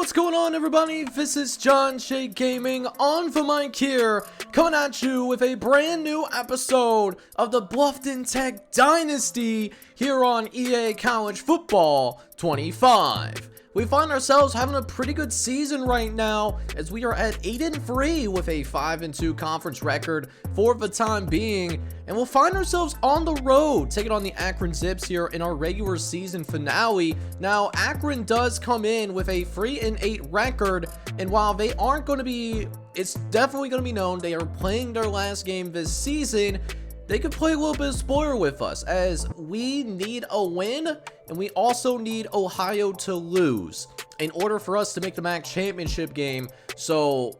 What's going on, everybody? This is John Shade Gaming on the mic here, coming at you with a brand new episode of the Bluffton Tech Dynasty here on EA College Football 25. We find ourselves having a pretty good season right now as we are at 8-3 with a 5-2 conference record for the time being, and we'll find ourselves on the road taking on the Akron Zips here in our regular season finale. Now, Akron does come in with a 3-8 record, and while they aren't going to be, it's definitely going to be known they are playing their last game this season, they could play a little bit of spoiler with us as we need a win and we also need Ohio to lose in order for us to make the MAC championship game. So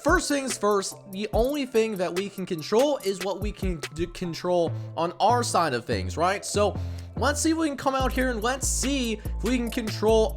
first things first, the only thing that we can control is what we can control on our side of things, right? So let's see if we can come out here and let's see if we can control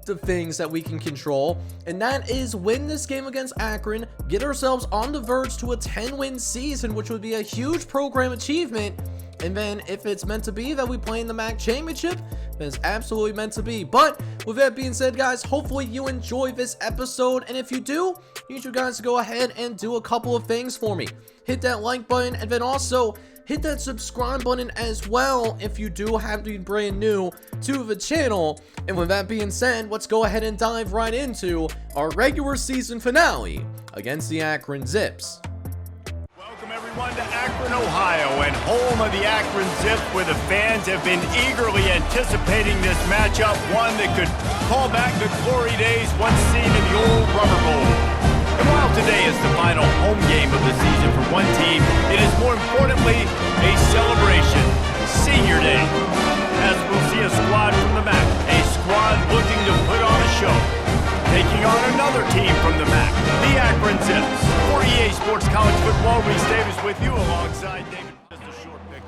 the things that we can control, and that is win this game against Akron, get ourselves on the verge to a 10-win season, which would be a huge program achievement. And then if it's meant to be that we play in the MAC championship, then it's absolutely meant to be. But with that being said, guys, hopefully you enjoy this episode, and if you do, I need you guys to go ahead and do a couple of things for me. Hit that like button, and then also hit that subscribe button as well if you do have to be brand new to the channel. And with that being said, let's go ahead and dive right into our regular season finale against the Akron Zips. Welcome everyone to Akron, Ohio, and home of the Akron Zips, where the fans have been eagerly anticipating this matchup, one that could call back the glory days once seen in the old Rubber Bowl. And while today is the final home game of the season for one team, it is more importantly a celebration, Senior Day, as we'll see a squad from the MAC, a squad looking to put on a show, taking on another team from the MAC, the Akron Zips. For EA Sports College Football, Reese Davis with you alongside David.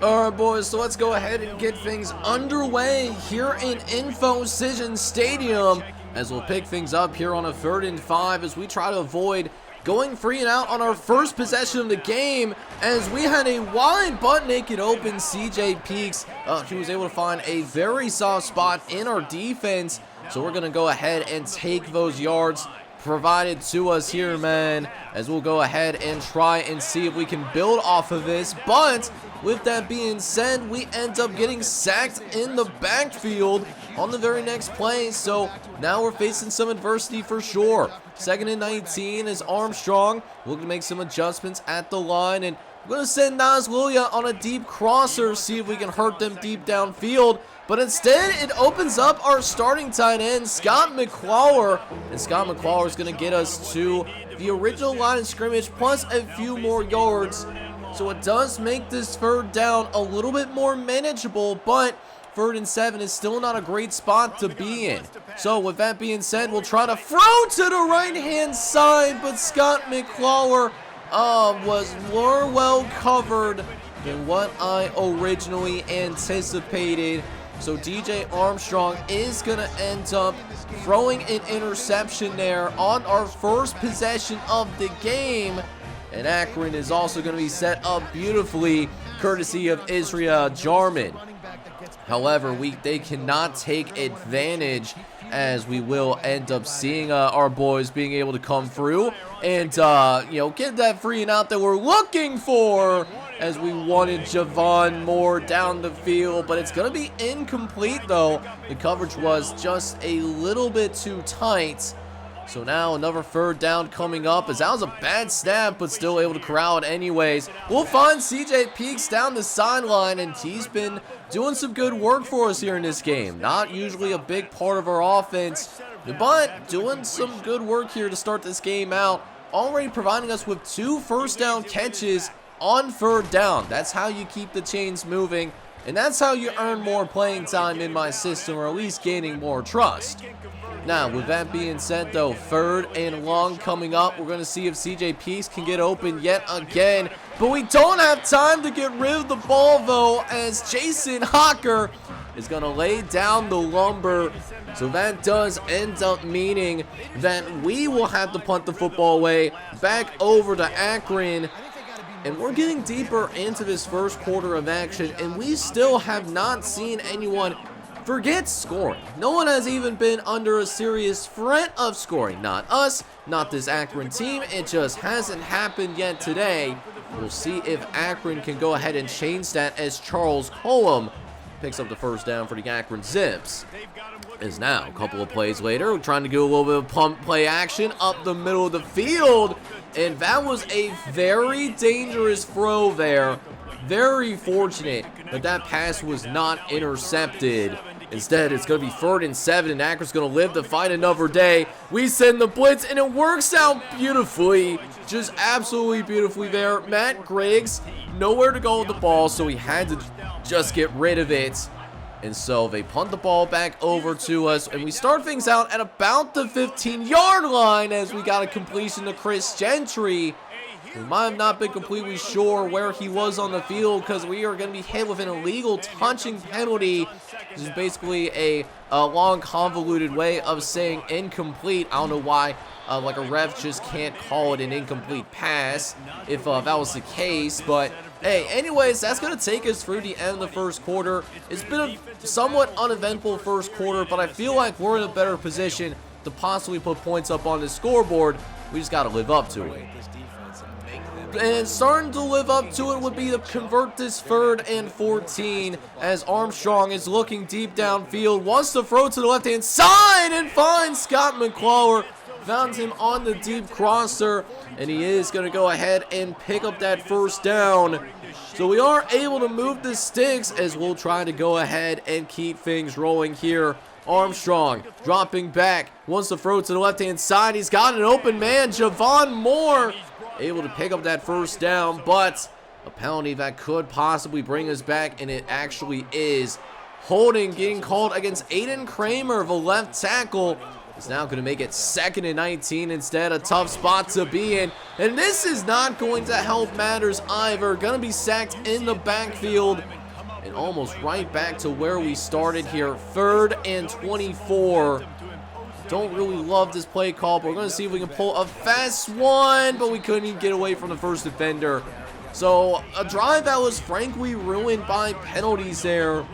Alright boys, so let's go ahead and get things underway here in Infocision Stadium as we'll pick things up here on a 3rd and 5 as we try to avoid going 3 and out on our first possession of the game, as we had a wide butt naked open CJ Peaks. He was able to find a very soft spot in our defense, so we're going to go ahead and take those yards provided to us here, man, as we'll go ahead and try and see if we can build off of this. But with that being said, we end up getting sacked in the backfield on the very next play, so now we're facing some adversity for sure. 2nd and 19 is Armstrong. We're going to make some adjustments at the line, and we're going to send Nas Lilia on a deep crosser, see if we can hurt them deep downfield. But instead, it opens up our starting tight end, Scott McClauer. And Scott McClauer is going to get us to the original line of scrimmage plus a few more yards. So it does make this 3rd down a little bit more manageable, but 3rd and 7 is still not a great spot to be in. So with that being said, we'll try to throw to the right-hand side, but Scott McClauer was more well covered than what I originally anticipated. So DJ Armstrong is going to end up throwing an interception there on our first possession of the game. And Akron is also going to be set up beautifully, courtesy of Israel Jarman. However, they cannot take advantage, as we will end up seeing our boys being able to come through and, get that 3 and out that we're looking for, as we wanted Javon Moore down the field, but it's going to be incomplete, though. The coverage was just a little bit too tight. So now another 3rd down coming up, as that was a bad snap, but still able to corral it anyways. We'll find CJ Peaks down the sideline, and he's been doing some good work for us here in this game. Not usually a big part of our offense, but doing some good work here to start this game out. Already providing us with 2 first down catches on 3rd down. That's how you keep the chains moving, and that's how you earn more playing time in my system, or at least gaining more trust. Now, with that being said, though, 3rd and long coming up. We're going to see if CJ Peaks can get open yet again. But we don't have time to get rid of the ball, though, as Jason Hocker is going to lay down the lumber. So that does end up meaning that we will have to punt the football away back over to Akron. And we're getting deeper into this first quarter of action, and we still have not seen anyone Forget scoring. No one has even been under a serious threat of scoring. Not us, not this Akron team. It just hasn't happened yet today. We'll see if Akron can go ahead and change that as Charles Cullum picks up the first down for the Akron Zips. Is now a couple of plays later, trying to do a little bit of pump play action up the middle of the field. And that was a very dangerous throw there. Very fortunate that that pass was not intercepted. Instead, it's going to be 3rd and 7, and Akron's going to live to fight another day. We send the blitz, and it works out beautifully. Just absolutely beautifully there. Matt Griggs, nowhere to go with the ball, so he had to just get rid of it. And so they punt the ball back over to us, and we start things out at about the 15-yard line as we got a completion to Chris Gentry. We might have not been completely sure where he was on the field because we are going to be hit with an illegal touching penalty. This is basically a long, convoluted way of saying incomplete. I don't know why like a ref just can't call it an incomplete pass if that was the case. But, hey, anyways, that's going to take us through the end of the first quarter. It's been a somewhat uneventful first quarter, but I feel like we're in a better position to possibly put points up on the scoreboard. We just got to live up to it. And starting to live up to it would be to convert this 3rd and 14 as Armstrong is looking deep downfield, wants to throw to the left-hand side and finds Scott McClellar. Found him on the deep crosser, and he is going to go ahead and pick up that first down. So we are able to move the sticks as we'll try to go ahead and keep things rolling here. Armstrong dropping back, wants to throw to the left-hand side. He's got an open man, Javon Moore, able to pick up that first down, but a penalty that could possibly bring us back, and it actually is. Holding getting called against Aiden Kramer, the left tackle. Is now going to make it 2nd and 19 instead. A tough spot to be in, and this is not going to help matters either. Going to be sacked in the backfield, and almost right back to where we started here. 3rd and 24. Don't really love this play call, but we're going to see if we can pull a fast one, but we couldn't even get away from the first defender. So a drive that was frankly ruined by penalties there.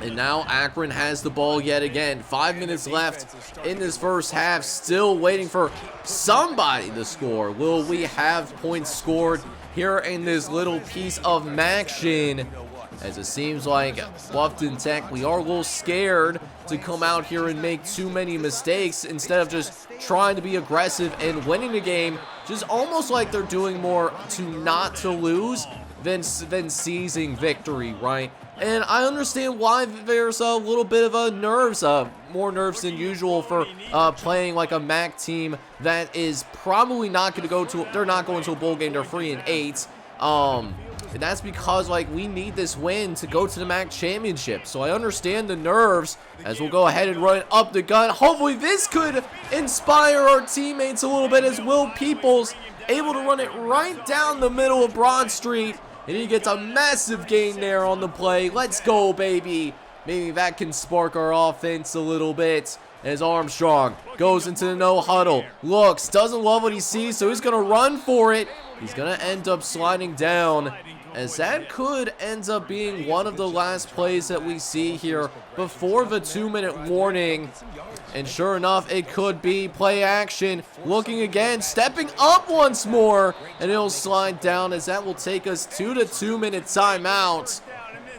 And now Akron has the ball yet again. 5 minutes left in this first half, still waiting for somebody to score. Will we have points scored here in this little piece of action? As it seems like Bluffton Tech, we are a little scared to come out here and make too many mistakes instead of just trying to be aggressive and winning the game. Just almost like they're doing more to not to lose than seizing victory, right? And I understand why there's a little bit of a nerves, more nerves than usual for playing like a MAC team that is probably not going to go to, they're not going to a bowl game, they're 3-8. And that's because, like, we need this win to go to the MAC championship. So I understand the nerves as we'll go ahead and run it up the gut. Hopefully this could inspire our teammates a little bit as Will Peoples able to run it right down the middle of Broad Street. And he gets a massive gain there on the play. Let's go, baby. Maybe that can spark our offense a little bit. As Armstrong goes into the no huddle, looks, doesn't love what he sees, so he's going to run for it. He's going to end up sliding down, as that could end up being one of the last plays that we see here before the 2-minute warning. And sure enough, it could be play action. Looking again, stepping up once more, and it'll slide down as that will take us to the 2-minute timeout.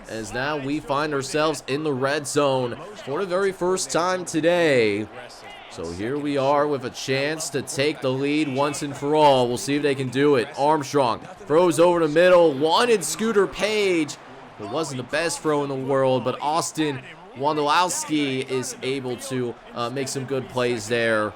As now we find ourselves in the red zone for the very first time today. So here we are with a chance to take the lead once and for all. We'll see if they can do it. Armstrong throws over the middle, wanted Scooter Page. It wasn't the best throw in the world, but Austin Wondolowski is able to make some good plays there.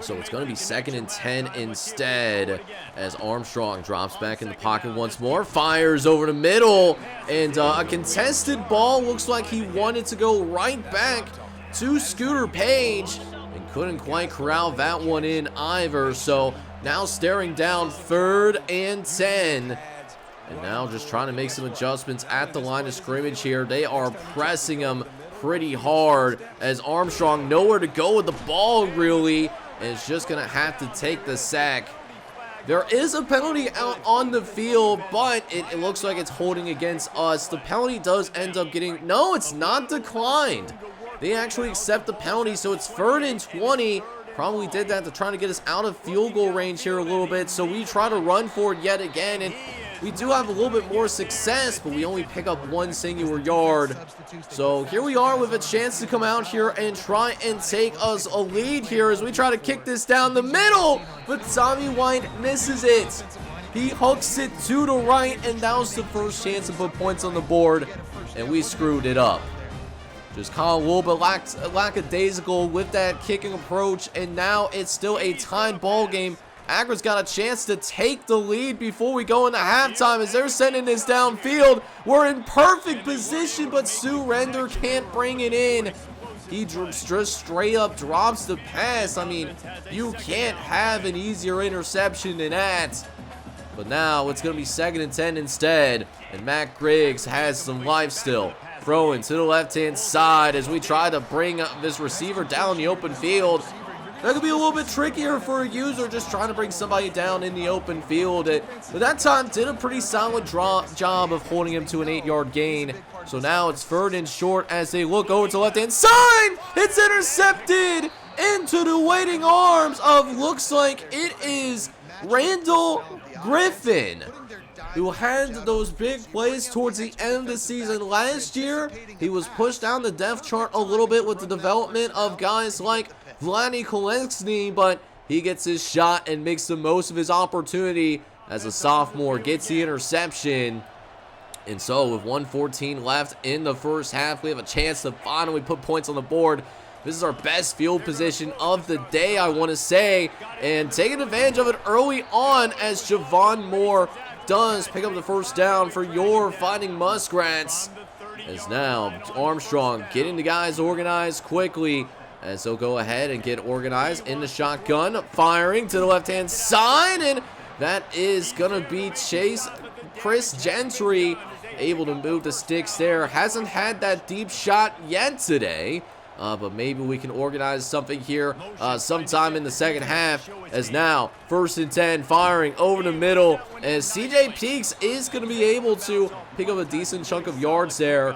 So it's going to be 2nd and 10 instead as Armstrong drops back in the pocket once more. Fires over the middle, and a contested ball. Looks like he wanted to go right back to Scooter Page and couldn't quite corral that one in either. So now staring down 3rd and 10. And now just trying to make some adjustments at the line of scrimmage here. They are pressing him pretty hard as Armstrong nowhere to go with the ball really. And is just going to have to take the sack. There is a penalty out on the field, but it looks like it's holding against us. The penalty does end up getting... No, it's not declined. They actually accept the penalty, so it's 3rd and 20. Probably did that to try to get us out of field goal range here a little bit, so we try to run for it yet again, and we do have a little bit more success, but we only pick up 1 singular yard. So here we are with a chance to come out here and try and take us a lead here as we try to kick this down the middle, but Tommy White misses it. He hooks it to the right, and that was the first chance to put points on the board, and we screwed it up. Just kind of a little bit lackadaisical with that kicking approach, and now it's still a tied ball game. Akron's got a chance to take the lead before we go into halftime as they're sending this downfield. We're in perfect position, but Surrender can't bring it in. He just straight up drops the pass. I mean, you can't have an easier interception than that. But now it's going to be 2nd and 10 instead, and Matt Griggs has some life still. Throwing to the left-hand side as we try to bring this receiver down the open field. That could be a little bit trickier for a user just trying to bring somebody down in the open field. But that time did a pretty solid job of holding him to an 8-yard gain. So now it's 3rd and short as they look over to the left-hand side. It's intercepted into the waiting arms of, looks like it is Randall Griffin, who had those big plays towards the end of the season last year. He was pushed down the depth chart a little bit with the development of guys like Vladdy Kolensky, but he gets his shot and makes the most of his opportunity as a sophomore, gets the interception. And so with 1:14 left in the first half, we have a chance to finally put points on the board. This is our best field position of the day, I want to say, and taking advantage of it early on as Javon Moore does pick up the first down for your Fighting Muskrats. As now Armstrong getting the guys organized quickly as they'll go ahead and get organized in the shotgun, firing to the left-hand side, and that is going to be Chris Gentry, able to move the sticks there. Hasn't had that deep shot yet today. But maybe we can organize something here sometime in the second half, as now 1st and 10, firing over the middle, as CJ Peaks is going to be able to pick up a decent chunk of yards there.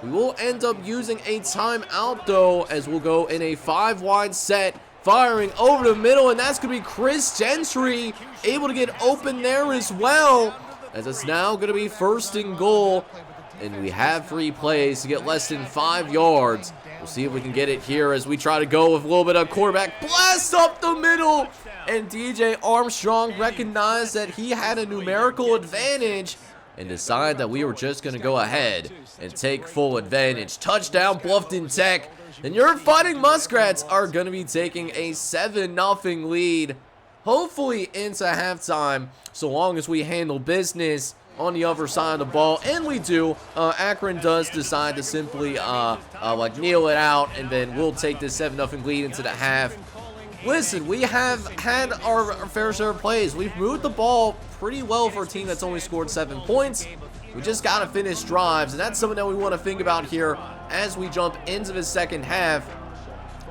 We will end up using a timeout though, as we'll go in a 5-wide set, firing over the middle, and that's going to be Chris Gentry able to get open there as well, as it's now going to be 1st and goal, and we have 3 plays to get less than 5 yards. We'll see if we can get it here as we try to go with a little bit of quarterback blast up the middle. And DJ Armstrong recognized that he had a numerical advantage and decided that we were just going to go ahead and take full advantage. Touchdown, Bluffton Tech. And your Fighting Muskrats are going to be taking a 7-0 lead, hopefully into halftime, so long as we handle business on the other side of the ball, and we do. Akron does decide to simply kneel it out, and then we'll take this 7-0 lead into the half. Listen, we have had our fair share of plays. We've moved the ball pretty well for a team that's only scored 7 points. We just got to finish drives, and that's something that we want to think about here as we jump into the second half.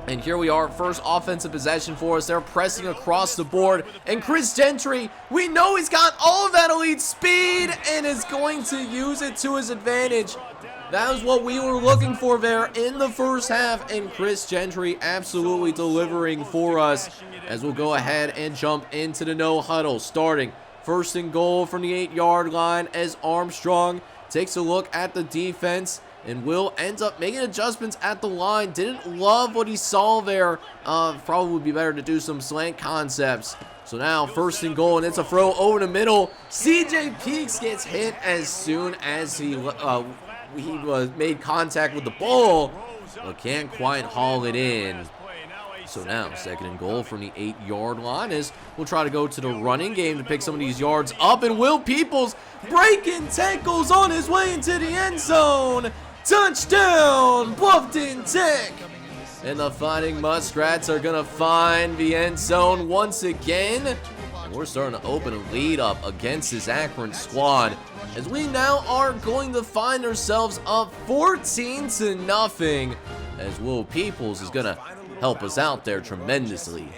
And here we are, first offensive possession for us. They're pressing across the board. And Chris Gentry, we know he's got all of that elite speed and is going to use it to his advantage. That was what we were looking for there in the first half. And Chris Gentry absolutely delivering for us as we'll go ahead and jump into the no huddle. Starting 1st and goal from the 8-yard line as Armstrong takes a look at the defense and will end up making adjustments at the line. Didn't love what he saw there. Probably would be better to do some slant concepts. So now 1st and goal, and it's a throw over the middle. CJ Peaks gets hit as soon as he made contact with the ball, but can't quite haul it in. So now 2nd and goal from the 8-yard line as we'll try to go to the running game to pick some of these yards up. And Will Peoples breaking tackles on his way into the end zone. Touchdown, Bluffton Tech! And the Fighting Muskrats are going to find the end zone once again. And we're starting to open a lead up against this Akron squad, as we now are going to find ourselves up 14-0, as Will Peoples is going to help us out there tremendously.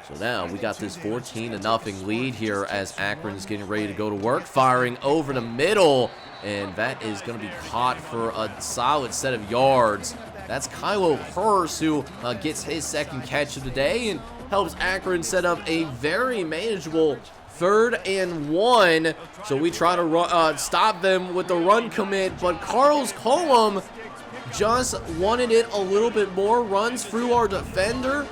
So now we got this 14-0 lead here as Akron is getting ready to go to work, firing over the middle, and that is going to be caught for a solid set of yards. That's Kylo Hurst who gets his second catch of the day and helps Akron set up a very manageable 3rd and 1. So we try to stop them with the run commit, but Carlos Colum just wanted it a little bit more, runs through our defender,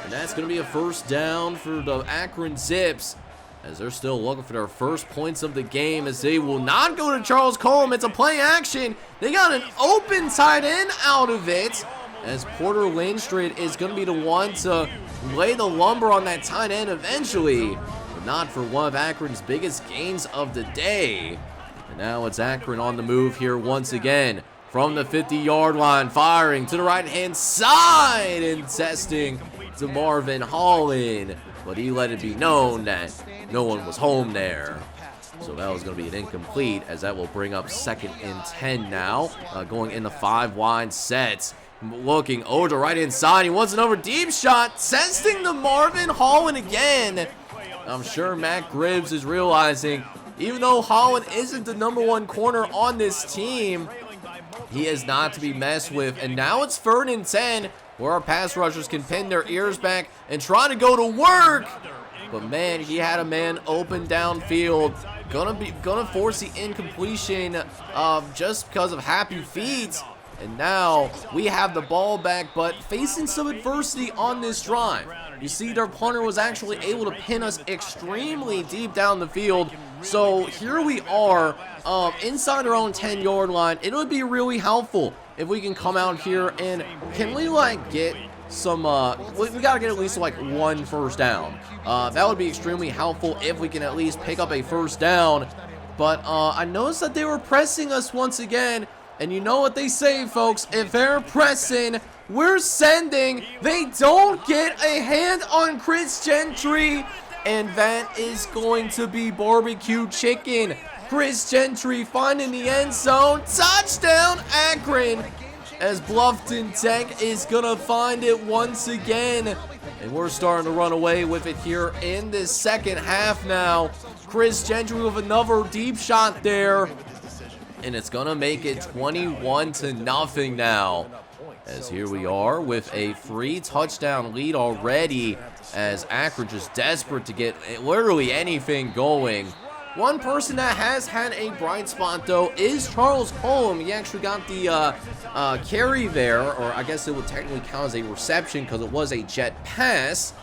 and that's going to be a first down for the Akron Zips, as they're still looking for their first points of the game, as they will not go to Charles Colum. It's a play action. They got an open tight end out of it, as Porter Lindstrid is going to be the one to lay the lumber on that tight end eventually, but not for one of Akron's biggest gains of the day. And now it's Akron on the move here once again from the 50-yard line, firing to the right-hand side and testing to Marvin Holland, but he let it be known that no one was home there. So that was going to be an incomplete, as that will bring up 2nd and 10 now, going in the 5 wide sets. Looking over the right-hand side, he wants another deep shot, testing to Marvin Holland again. I'm sure Matt Gribbs is realizing, even though Holland isn't the #1 corner on this team, he is not to be messed with. And now it's 3rd and 10, where our pass rushers can pin their ears back and try to go to work. But man, he had a man open downfield. Gonna force the incompletion just because of happy feet. And now we have the ball back, but facing some adversity on this drive. You see, their punter was actually able to pin us extremely deep down the field. So here we are inside our own 10-yard line. It would be really helpful if we can come out here and can we get some, we gotta get at least 1 first down. That would be extremely helpful if we can at least pick up a first down. But I noticed that they were pressing us once again. And you know what they say, folks, if they're pressing, we're sending. They don't get a hand on Chris Gentry, and that is going to be barbecue chicken. Chris Gentry finding the end zone. Touchdown, Akron, as Bluffton Tech is going to find it once again. And we're starting to run away with it here in this second half now. Chris Gentry with another deep shot there. And it's going to make it 21-0 now, as here we are with a 3-touchdown lead already, as Akron just desperate to get literally anything going. One person that has had a bright spot, though, is Charles Colum. He actually got the carry there, or I guess it would technically count as a reception because it was a jet pass.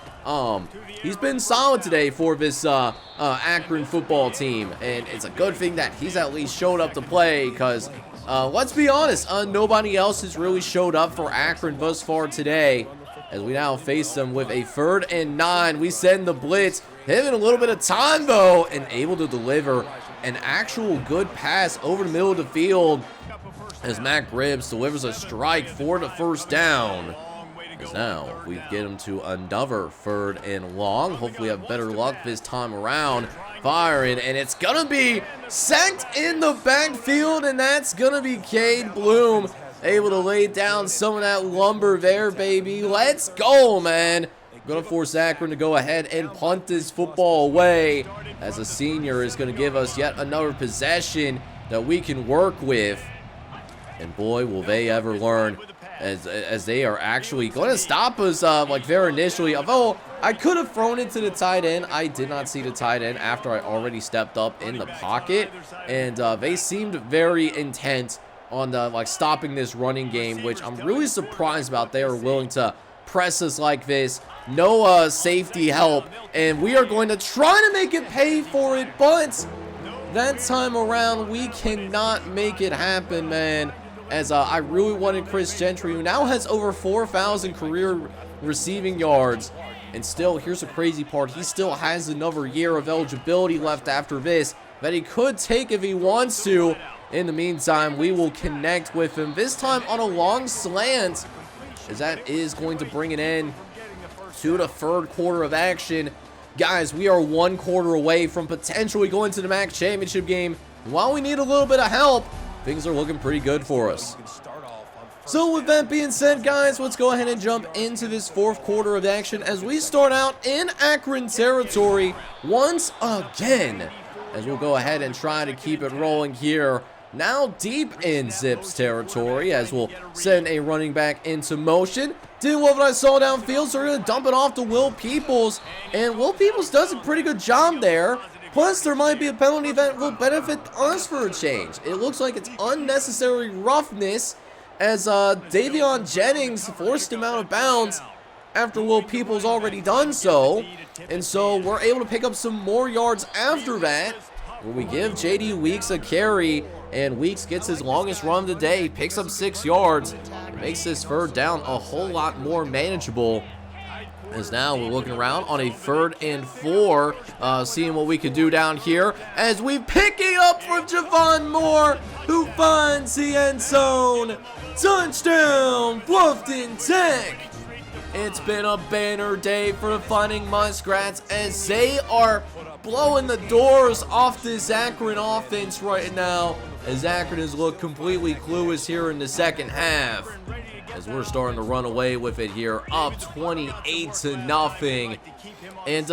He's been solid today for this Akron football team, and it's a good thing that he's at least showed up to play, because let's be honest, nobody else has really showed up for Akron thus far today, as we now face them with a 3rd and 9. We send the blitz, having a little bit of time though, and able to deliver an actual good pass over the middle of the field, as Matt Gribbs delivers a strike for the first down. Now we get him to another 3rd and long. Hopefully have better luck this time around. Firing, and it's gonna be sacked in the backfield, and that's gonna be Cade Bloom, able to lay down some of that lumber there, baby. Let's go, man. Gonna force Akron to go ahead and punt this football away, as a senior is gonna give us yet another possession that we can work with. And boy, will they ever learn, as they are actually going to stop us there initially. Although I could have thrown it to the tight end, I did not see the tight end after I already stepped up in the pocket, and they seemed very intent on stopping this running game, which I'm really surprised about. They are willing to press us like this, no safety help, and we are going to try to make it pay for it, but that time around we cannot make it happen, man. As I really wanted Chris Gentry, who now has over 4,000 career receiving yards. And still, here's the crazy part, he still has another year of eligibility left after this that he could take if he wants to. In the meantime, we will connect with him, this time on a long slant, as that is going to bring it in to the 3rd quarter of action. Guys, we are 1 quarter away from potentially going to the MAC championship game. While we need a little bit of help, things are looking pretty good for us. So with that being said, guys, let's go ahead and jump into this fourth quarter of action as we start out in Akron territory once again. As we'll go ahead and try to keep it rolling here. Now deep in Zips territory as we'll send a running back into motion. Didn't love what I saw downfield, so we're going to dump it off to Will Peoples. And Will Peoples does a pretty good job there. Plus, there might be a penalty that will benefit us for a change. It looks like it's unnecessary roughness as Davion Jennings forced him out of bounds after Will Peoples already done so. And so we're able to pick up some more yards after that, where we give J.D. Weeks a carry, and Weeks gets his longest run of the day, picks up 6 yards, makes this third down a whole lot more manageable. As now we're looking around on a 3rd and 4, seeing what we can do down here as we pick it up for Javon Moore, who finds the end zone. Touchdown, Bluffton Tech. It's been a banner day for the Fighting Muskrats as they are blowing the doors off this Akron offense right now, as Akron has looked completely clueless here in the second half. As we're starting to run away with it here, up 28-0. And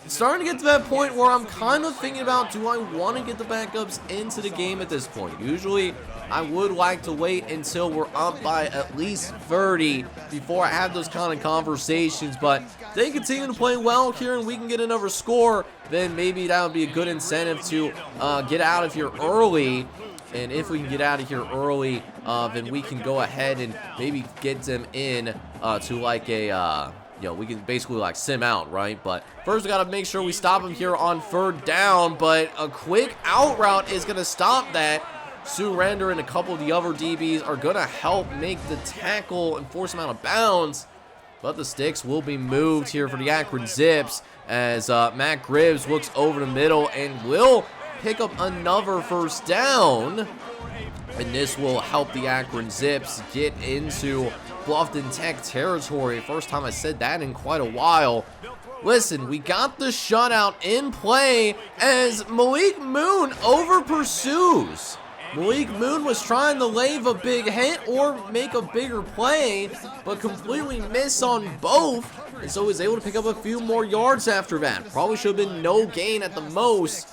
starting to get to that point where I'm kind of thinking about, do I want to get the backups into the game at this point? Usually, I would like to wait until we're up by at least 30 before I have those kind of conversations. But if they continue to play well here and we can get another score, then maybe that would be a good incentive to get out of here early. And if we can get out of here early, then we can go ahead and maybe get them in to like a, we can basically like sim out, right? But first we got to make sure we stop them here on 3rd down. But a quick out route is going to stop that. Sue Render and a couple of the other DBs are going to help make the tackle and force him out of bounds. But the sticks will be moved here for the Akron Zips as Matt Gribbs looks over the middle and will pick up another 1st down, and this will help the Akron Zips get into Bluffton Tech territory. First time I said that in quite a while. Listen, we got the shutout in play as Malik Moon over pursues. Malik Moon was trying to lave a big hit or make a bigger play, but completely missed on both, and so was able to pick up a few more yards after that. Probably should have been no gain at the most.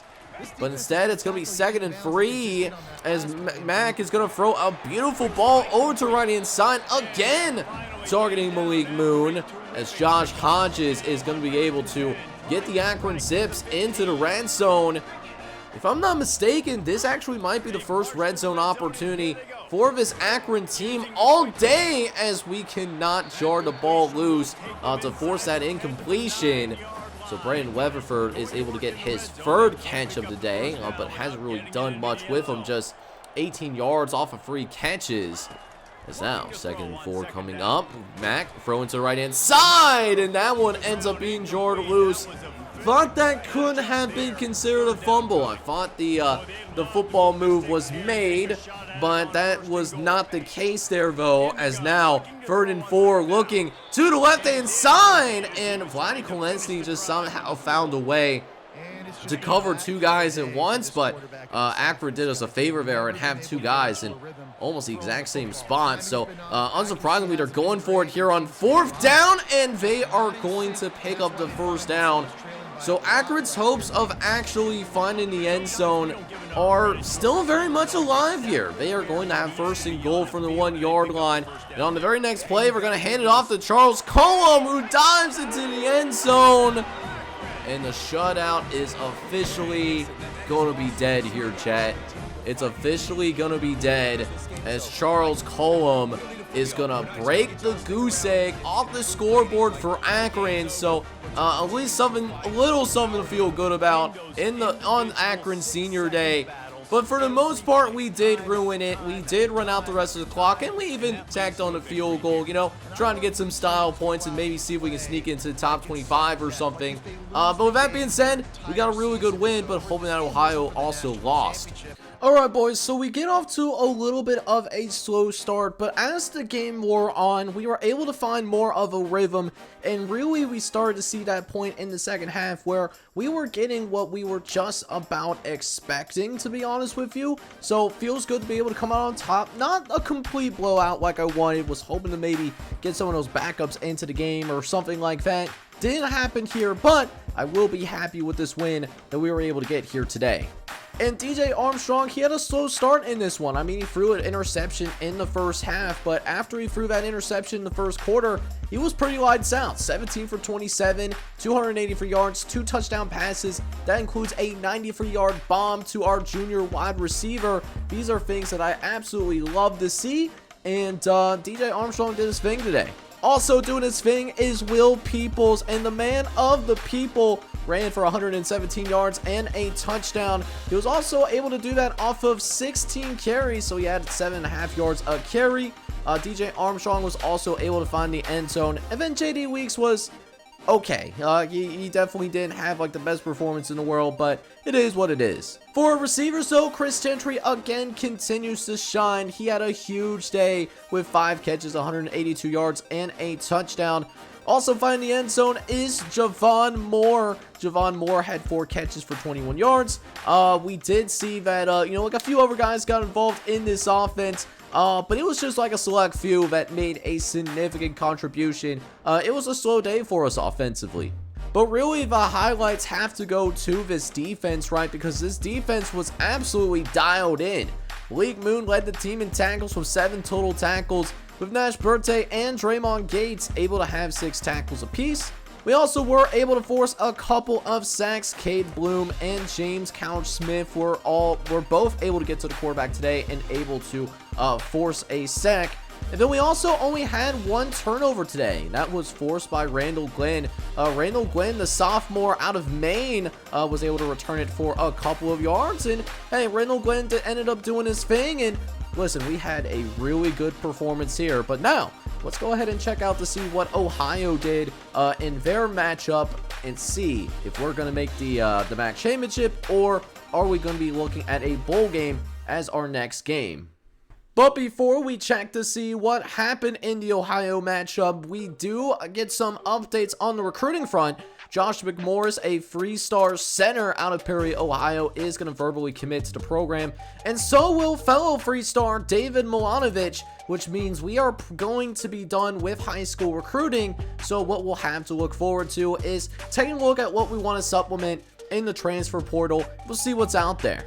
But instead, it's going to be 2nd and 3 as Mack is going to throw a beautiful ball over to right-hand side again, targeting Malik Moon as Josh Hodges is going to be able to get the Akron Zips into the red zone. If I'm not mistaken, this actually might be the first red zone opportunity for this Akron team all day, as we cannot jar the ball loose to force that incompletion. So Brandon Weatherford is able to get his 3rd catch of the day, but hasn't really done much with him, just 18 yards off of 3 catches. As now, 2nd and 4 coming up. Mack throwing to the right-hand side, and that one ends up being jarred loose. Thought that could have been considered a fumble. I thought the football move was made, but that was not the case there, though, as now 3rd and 4 looking to the left-hand side, and Vladdy Kolensky just somehow found a way to cover 2 guys at once, but Akron did us a favor there and have 2 guys in almost the exact same spot. So unsurprisingly, they're going for it here on 4th down, and they are going to pick up the 1st down. So Akron's hopes of actually finding the end zone are still very much alive here. They are going to have 1st and goal from the 1-yard line. And on the very next play, we're going to hand it off to Charles Cullum, who dives into the end zone. And the shutout is officially going to be dead here, chat. It's officially going to be dead as Charles Cullum is going to break the goose egg off the scoreboard for Akron. So at least a little something to feel good about on Akron Senior Day. But for the most part, we did ruin it. We did run out the rest of the clock, and we even tacked on a field goal, trying to get some style points and maybe see if we can sneak into the top 25 or something. But with that being said, we got a really good win, but hoping that Ohio also lost. Alright boys, so we get off to a little bit of a slow start, but as the game wore on, we were able to find more of a rhythm, and really we started to see that point in the second half where we were getting what we were just about expecting, to be honest with you. So feels good to be able to come out on top. Not a complete blowout like I wanted, was hoping to maybe get some of those backups into the game or something like that. Didn't happen here, but I will be happy with this win that we were able to get here today. And DJ Armstrong, he had a slow start in this one. I mean, he threw an interception in the first half, but after he threw that interception in the first quarter, he was pretty lights out. 17 for 27, 283 yards, 2 touchdown passes. That includes a 93-yard bomb to our junior wide receiver. These are things that I absolutely love to see, and DJ Armstrong did his thing today. Also doing his thing is Will Peoples, and the man of the people ran for 117 yards and a touchdown. He was also able to do that off of 16 carries, so he had 7.5 yards a carry. DJ Armstrong was also able to find the end zone, and then JD Weeks was okay. He definitely didn't have like the best performance in the world, but it is what it is. For receivers though, Chris Gentry again continues to shine. He had a huge day with 5 catches, 182 yards, and a touchdown. Also finding the end zone is Javon Moore. Javon Moore had 4 catches for 21 yards. We did see that, like a few other guys got involved in this offense. But it was just like a select few that made a significant contribution. It was a slow day for us offensively. But really, the highlights have to go to this defense, right? Because this defense was absolutely dialed in. Malik Moon led the team in tackles with 7 total tackles, with Nash Burte and Draymond Gates able to have 6 tackles apiece. We also were able to force a couple of sacks. Cade Bloom and James Couch-Smith were both able to get to the quarterback today and able to force a sack. And then we also only had 1 turnover today. That was forced by Randall Glenn. Randall Glenn, the sophomore out of Maine, was able to return it for a couple of yards. And hey, Randall Glenn ended up doing his thing. And listen, we had a really good performance here. But now, let's go ahead and check out to see what Ohio did in their matchup and see if we're going to make the MAC championship, or are we going to be looking at a bowl game as our next game. But before we check to see what happened in the Ohio matchup, we do get some updates on the recruiting front. Josh McMorris, a 3-star center out of Perry, Ohio, is going to verbally commit to the program. And so will fellow 3-star David Milanovic, which means we are going to be done with high school recruiting. So what we'll have to look forward to is taking a look at what we want to supplement in the transfer portal. We'll see what's out there.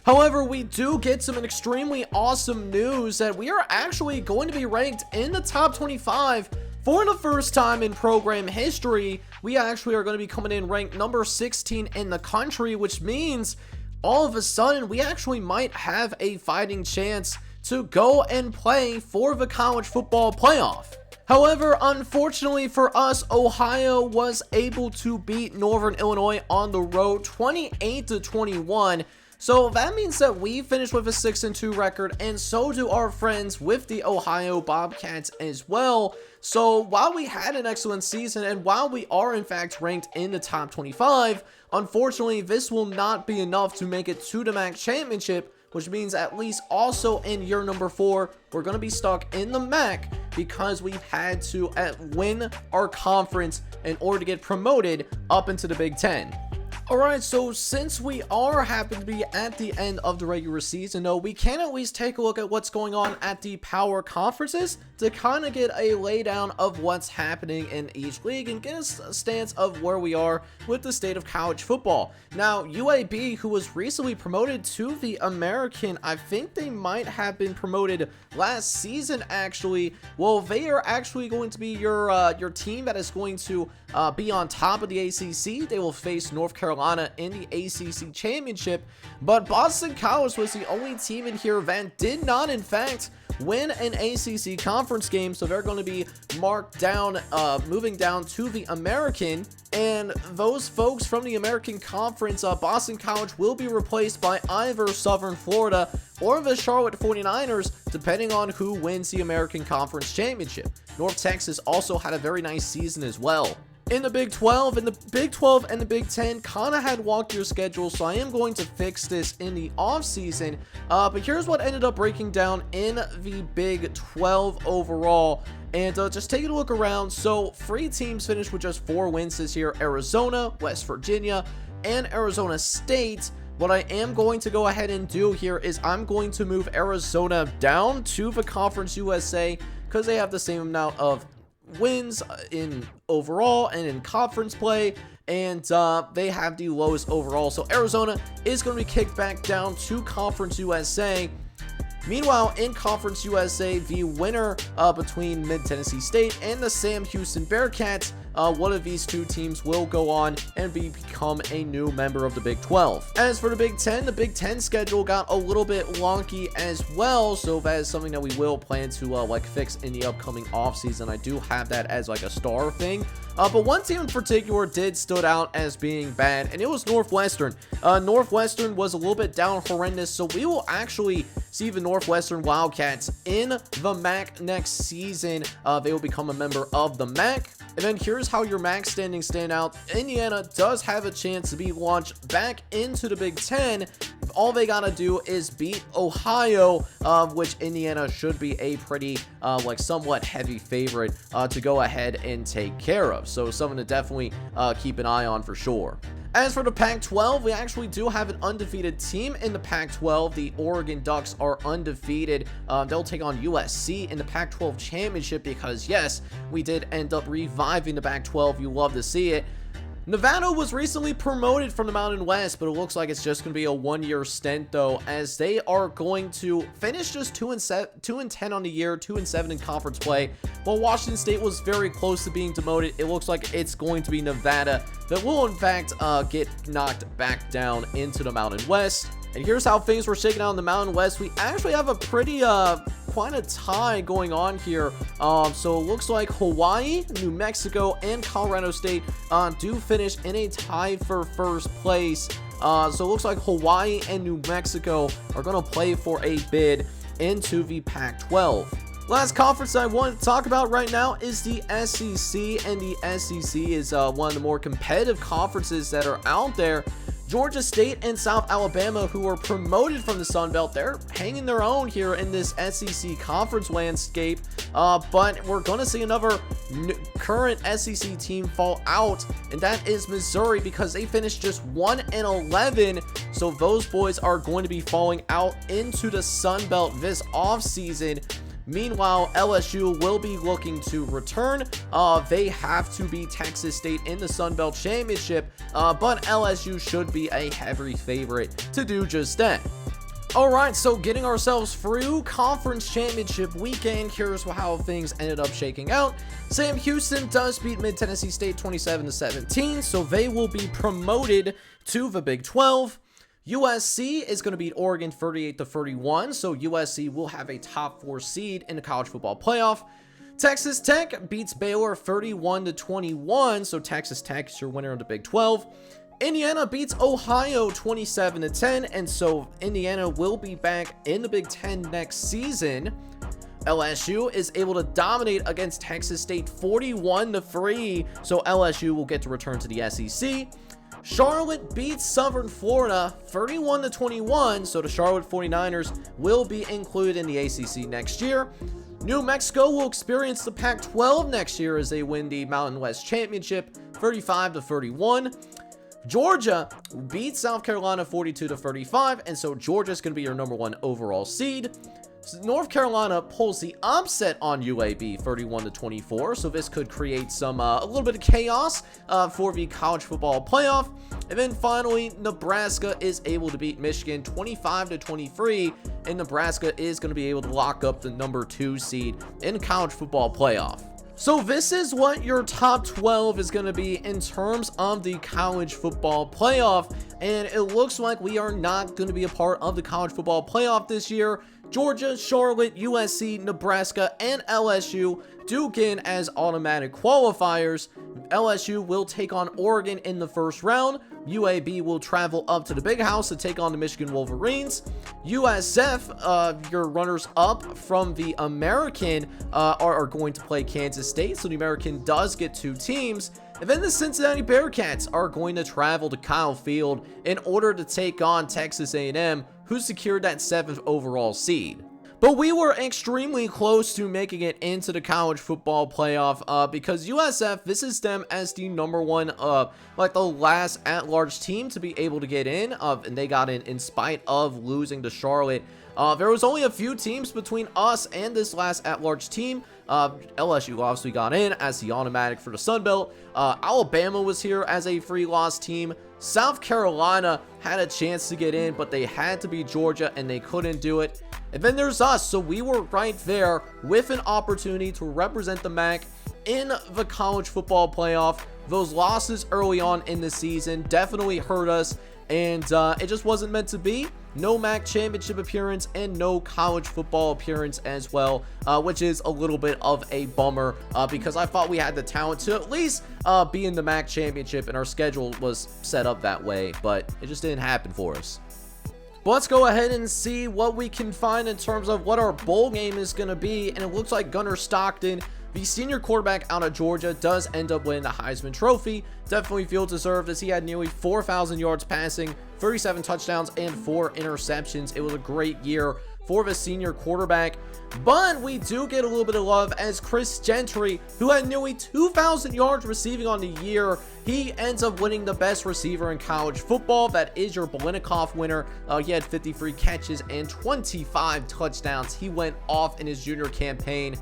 However, we do get some extremely awesome news that we are actually going to be ranked in the top 25 for the first time in program history. We actually are going to be coming in ranked number 16 in the country, which means all of a sudden we actually might have a fighting chance to go and play for the college football playoff. However, unfortunately for us, Ohio was able to beat Northern Illinois on the road 28-21. So that means that we finished with a 6-2 record, and so do our friends with the Ohio Bobcats as well. So while we had an excellent season, and while we are in fact ranked in the top 25, unfortunately this will not be enough to make it to the MAC championship, which means at least also in year number 4, we're going to be stuck in the MAC because we had to win our conference in order to get promoted up into the Big Ten. Alright, so since we happen to be at the end of the regular season, though, we can at least take a look at what's going on at the power conferences to kind of get a laydown of what's happening in each league and get a stance of where we are with the state of college football. Now, UAB, who was recently promoted to the American, I think they might have been promoted last season actually. Well, they are actually going to be your team that is going to be on top of the ACC. They will face North Carolina in the ACC championship, but Boston College was the only team in here that did not in fact win an ACC conference game, so they're going to be marked down, moving down to the American. And those folks from the American Conference, Boston College will be replaced by either Southern Florida or the Charlotte 49ers, depending on who wins the American Conference Championship. North Texas also had a very nice season as well. In the Big 12, and the Big 10 kind of had walked your schedule, so I am going to fix this in the offseason. But here's what ended up breaking down in the Big 12 overall. And just taking a look around, so 3 teams finished with just 4 wins this year: Arizona, West Virginia, and Arizona State. What I am going to go ahead and do here is I'm going to move Arizona down to the Conference USA because they have the same amount of wins in overall and in conference play, and they have the lowest overall. So Arizona is going to be kicked back down to Conference USA. Meanwhile, in Conference USA, the winner between Mid-Tennessee State and the Sam Houston Bearcats, one of these 2 teams will go on and become a new member of the Big 12. As for the Big 10 schedule got a little bit wonky as well, so that is something that we will plan to fix in the upcoming offseason. I do have that as like a star thing. But one team in particular did stood out as being bad, and it was Northwestern. Northwestern was a little bit down horrendous, so we will actually see the Northwestern Wildcats in the MAC next season. They will become a member of the MAC. And then here's how your MAC standings stand out. Indiana does have a chance to be launched back into the Big 10. All they gotta do is beat Ohio, which Indiana should be a pretty somewhat heavy favorite to go ahead and take care of. So something to definitely keep an eye on for sure. As for the Pac-12, we actually do have an undefeated team in the Pac-12. The Oregon Ducks are undefeated. They'll take on USC in the Pac-12 championship because, yes, we did end up reviving the Pac-12. You love to see it. Nevada was recently promoted from the Mountain West, but it looks like it's just going to be a one-year stint, though, as they are going to finish just 2-10 on the year, 2-7 in conference play. While Washington State was very close to being demoted, it looks like it's going to be Nevada that will, in fact, get knocked back down into the Mountain West. And here's how things were shaking out in the Mountain West. We actually have a pretty quite a tie going on here. So it looks like Hawaii, New Mexico, and Colorado State do finish in a tie for first place. So it looks like Hawaii and New Mexico are going to play for a bid into the Pac-12. Last conference I want to talk about right now is the SEC, and the SEC is one of the more competitive conferences that are out there. Georgia State and South Alabama, who were promoted from the Sun Belt, they're hanging their own here in this SEC conference landscape. But we're going to see another current SEC team fall out, and that is Missouri, because they finished just 1-11. So those boys are going to be falling out into the Sun Belt this offseason. Meanwhile, LSU will be looking to return. They have to beat Texas State in the Sun Belt Championship, but LSU should be a heavy favorite to do just that. Alright, so getting ourselves through Conference Championship weekend, here's how things ended up shaking out. Sam Houston does beat Mid-Tennessee State 27-17, so they will be promoted to the Big 12. USC is going to beat Oregon 38-31, so USC will have a top 4 seed in the college football playoff. Texas Tech beats Baylor 31-21, so Texas Tech is your winner of the Big 12. Indiana beats Ohio 27-10, and so Indiana will be back in the Big 10 next season. LSU is able to dominate against Texas State 41-3, so LSU will get to return to the SEC. Charlotte beats Southern Florida 31-21, so the Charlotte 49ers will be included in the ACC next year. New Mexico will experience the Pac-12 next year as they win the Mountain West Championship 35-31. Georgia beats South Carolina 42-35, and so Georgia's going to be your number 1 overall seed. North Carolina pulls the upset on UAB 31-24, so this could create some a little bit of chaos for the college football playoff. And then finally, Nebraska is able to beat Michigan 25-23, and Nebraska is going to be able to lock up the number 2 seed in college football playoff. So this is what your top 12 is going to be in terms of the college football playoff, and it looks like we are not going to be a part of the college football playoff this year. Georgia, Charlotte, USC, Nebraska, and LSU do get in as automatic qualifiers. LSU will take on Oregon in the first round. UAB will travel up to the Big House to take on the Michigan Wolverines. USF, your runners-up from the American, are going to play Kansas State, so the American does get 2 teams. And then the Cincinnati Bearcats are going to travel to Kyle Field in order to take on Texas A&M, who secured that 7th overall seed. But we were extremely close to making it into the college football playoff because USF visits them as the #1, like the last at-large team to be able to get in, and they got in spite of losing to Charlotte. There was only a few teams between us and this last at-large team. LSU obviously got in as the automatic for the Sun Belt. Alabama was here as a free loss team. South Carolina had a chance to get in, but they had to beat Georgia and they couldn't do it. And then there's us, so we were right there with an opportunity to represent the MAC in the college football playoff. Those losses early on in the season definitely hurt us, and it just wasn't meant to be. No MAC championship appearance and no college football appearance as well, which is a little bit of a bummer because I thought we had the talent to at least be in the MAC championship, and our schedule was set up that way, but it just didn't happen for us. But let's go ahead and see what we can find in terms of what our bowl game is going to be. And it looks like Gunnar Stockton, the senior quarterback out of Georgia, does end up winning the Heisman Trophy. Definitely feels deserved as he had nearly 4,000 yards passing, 37 touchdowns, and 4 interceptions. It was a great year for the senior quarterback. But we do get a little bit of love as Chris Gentry, who had nearly 2,000 yards receiving on the year, he ends up winning the best receiver in college football. That is your Biletnikoff winner. He had 53 catches and 25 touchdowns. He went off in his junior campaign.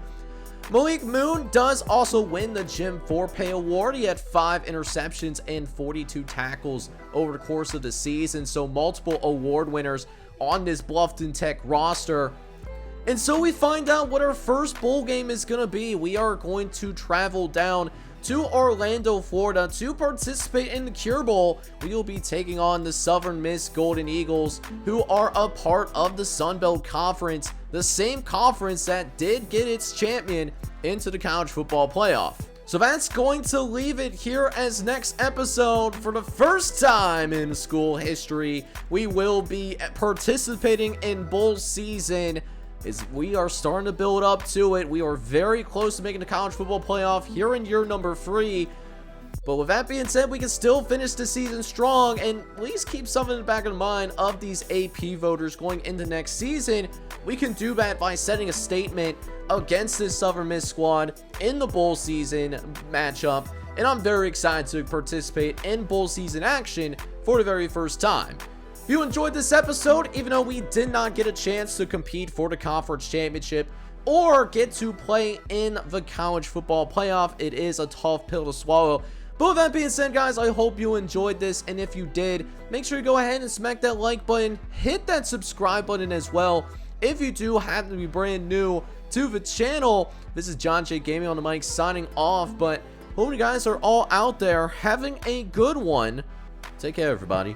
Malik Moon does also win the Jim Forpay Award. He had 5 interceptions and 42 tackles over the course of the season. So multiple award winners on this Bluffton Tech roster. And so we find out what our first bowl game is going to be. We are going to travel down to Orlando, Florida to participate in the Cure Bowl. We will be taking on the Southern Miss Golden Eagles, who are a part of the Sun Belt Conference, the same conference that did get its champion into the college football playoff. So that's going to leave it here as next episode. For the first time in school history, we will be participating in bowl season. Is we are starting to build up to it. We are very close to making the college football playoff here in year number 3. But with that being said, we can still finish the season strong and at least keep something in the back of the mind of these AP voters going into next season. We can do that by setting a statement against this Southern Miss squad in the bowl season matchup. And I'm very excited to participate in bowl season action for the very first time. If you enjoyed this episode, even though we did not get a chance to compete for the conference championship or get to play in the college football playoff, it is a tough pill to swallow. But with that being said, guys, I hope you enjoyed this, and if you did, make sure you go ahead and smack that like button, hit that subscribe button as well. If you do happen to be brand new to the channel, this is John J Gaming on the mic signing off, but hope you guys are all out there having a good one. Take care, everybody.